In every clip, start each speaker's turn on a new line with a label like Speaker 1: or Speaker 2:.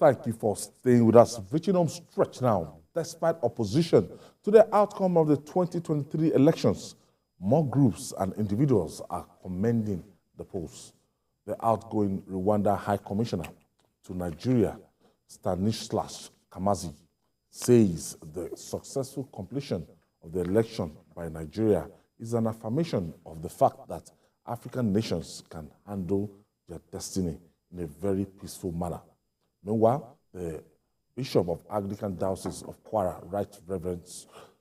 Speaker 1: Thank you for staying with us. Reaching home stretch now. Despite opposition to the outcome of the 2023 elections, more groups and individuals are commending the polls. The outgoing Rwanda High Commissioner to Nigeria, Stanislas Kamanzi, says the successful completion of the election by Nigeria is an affirmation of the fact that African nations can handle their destiny in a very peaceful manner. Meanwhile, the Bishop of Anglican Diocese of Kwara, Right Reverend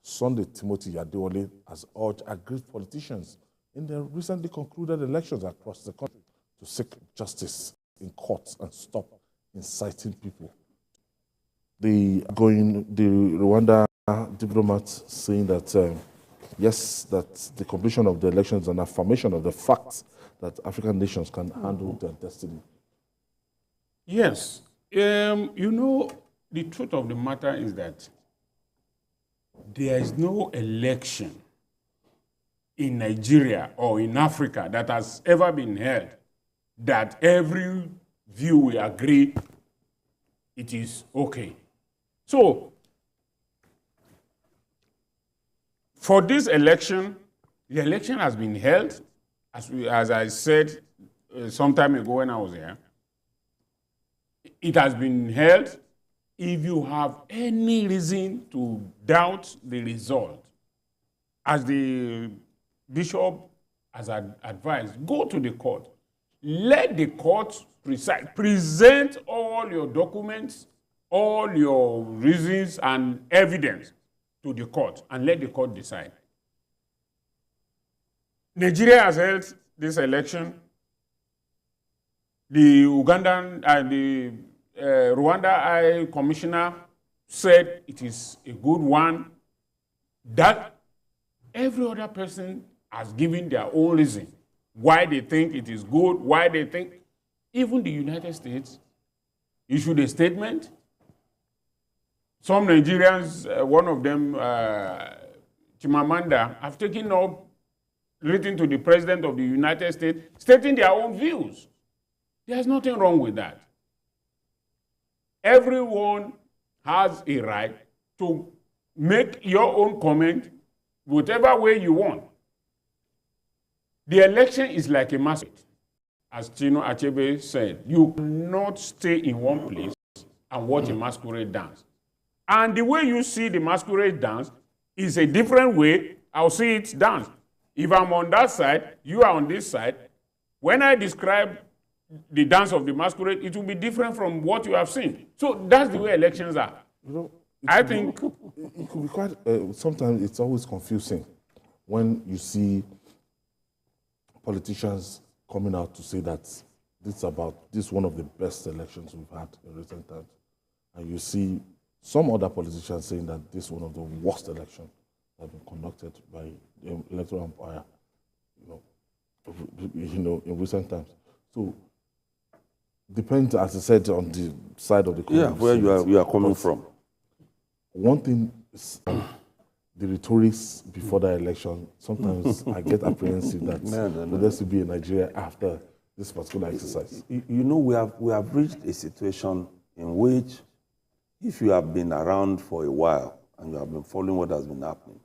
Speaker 1: Sunday Timothy Adewale, has urged aggrieved politicians in the recently concluded elections across the country to seek justice in courts and stop inciting people. The Rwanda diplomat saying that yes, that the completion of the elections is an affirmation of the fact that African nations can handle their destiny.
Speaker 2: Yes. You know, the truth of the matter is that there is no election in Nigeria or in Africa that has ever been held that every view we agree it is okay. So, for this election, the election has been held, as I said some time ago when I was here. It has been held. If you have any reason to doubt the result, as the bishop has advised, go to the court. Let the court present all your documents, all your reasons and evidence to the court, and let the court decide. Nigeria has held this election. The Ugandan and the Rwanda High Commissioner said it is a good one. That every other person has given their own reason why they think it is good, why they think. Even the United States issued a statement. Some Nigerians, one of them, Chimamanda, have taken up, written to the President of the United States, stating their own views. There's nothing wrong with that. Everyone has a right to make your own comment whatever way you want. The election is like a masquerade. As Chino Achebe said, you cannot stay in one place and watch a masquerade dance. And the way you see the masquerade dance is a different way I'll see it dance. If I'm on that side, you are on this side. When I describe the dance of the masquerade, it will be different from what you have seen. So that's the way elections are.
Speaker 1: You know,
Speaker 2: I think
Speaker 1: it could be quite, sometimes it's always confusing when you see politicians coming out to say that this is one of the best elections we've had in recent times. And you see some other politicians saying that this is one of the worst elections that have been conducted by the electoral umpire, in recent times. So, depends, as I said, on the side of the coin.
Speaker 3: Yeah, where you are coming from.
Speaker 1: One thing is the rhetorics before the election. Sometimes I get apprehensive that there will be in Nigeria after this particular exercise.
Speaker 3: You know, we have reached a situation in which, if you have been around for a while and you have been following what has been happening,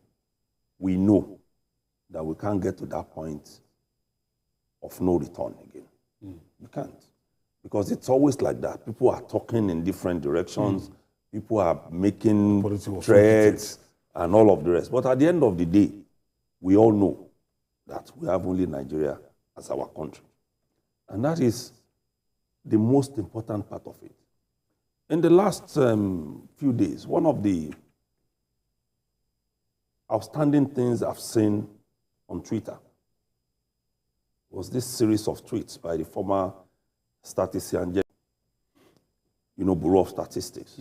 Speaker 3: we know that we can't get to that point of no return again. We can't. Because it's always like that. People are talking in different directions. People are making threats and all of the rest. But at the end of the day, we all know that we have only Nigeria as our country. And that is the most important part of it. In the last few days, one of the outstanding things I've seen on Twitter was this series of tweets by the former statistician, Bureau of Statistics.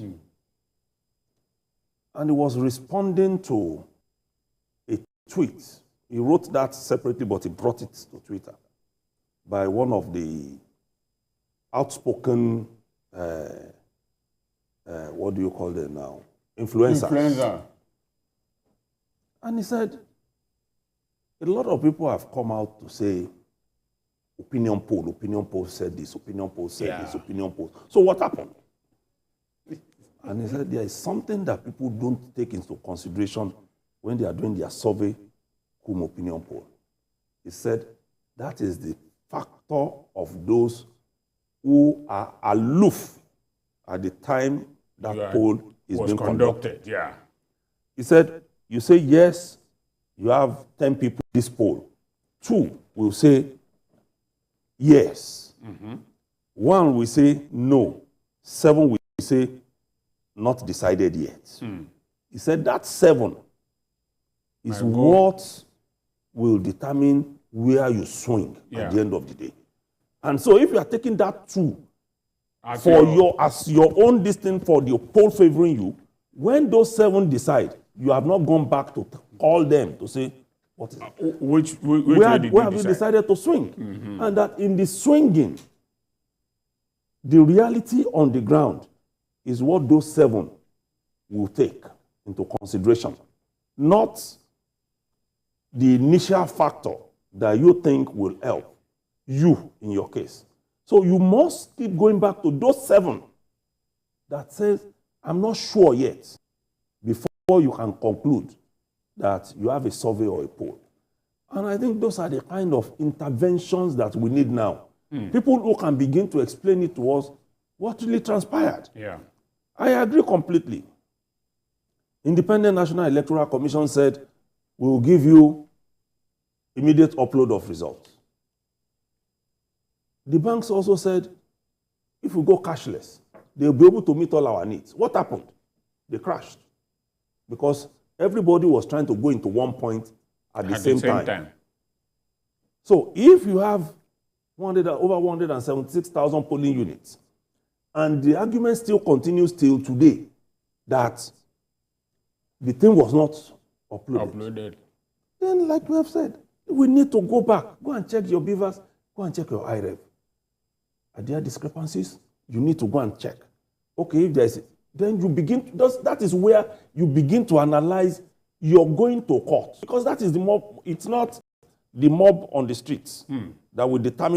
Speaker 3: And he was responding to a tweet. He wrote that separately, but he brought it to Twitter by one of the outspoken, what do you call them now? Influencers. And he said, a lot of people have come out to say, opinion poll said this, opinion poll said this, opinion poll. So what happened? And he said there is something that people don't take into consideration when they are doing their survey cum opinion poll. He said that is the factor of those who are aloof at the time that poll is being conducted.
Speaker 2: Yeah.
Speaker 3: He said, you say yes, you have 10 people in this poll. 2 will say yes. 1 will say no. 7 will say not decided yet. He said that 7 is what will determine where you swing at the end of the day. And so if you are taking that 2 as your own distance for the poll favoring you, when those 7 decide, you have not gone back to call them to say, what is it?
Speaker 2: Where have
Speaker 3: you decided to swing? And that in the swinging, the reality on the ground is what those 7 will take into consideration, not the initial factor that you think will help you in your case. So you must keep going back to those 7 that says, I'm not sure yet, before you can conclude that you have a survey or a poll. And I think those are the kind of interventions that we need now. People who can begin to explain it to us what really transpired.
Speaker 2: Yeah.
Speaker 3: I agree completely. Independent National Electoral Commission said, we will give you immediate upload of results. The banks also said, if we go cashless, they'll be able to meet all our needs. What happened? They crashed. Because everybody was trying to go into one point at the same time. So if you have over 176,000 polling units, and the argument still continues till today that the thing was not uploaded. Then, like we have said, we need to go back. Go and check your beavers. Go and check your IREV. Are there discrepancies? You need to go and check. Okay, if there's, then you begin, that is where you begin to analyze you're going to court. Because that is the mob, it's not the mob on the streets that will determine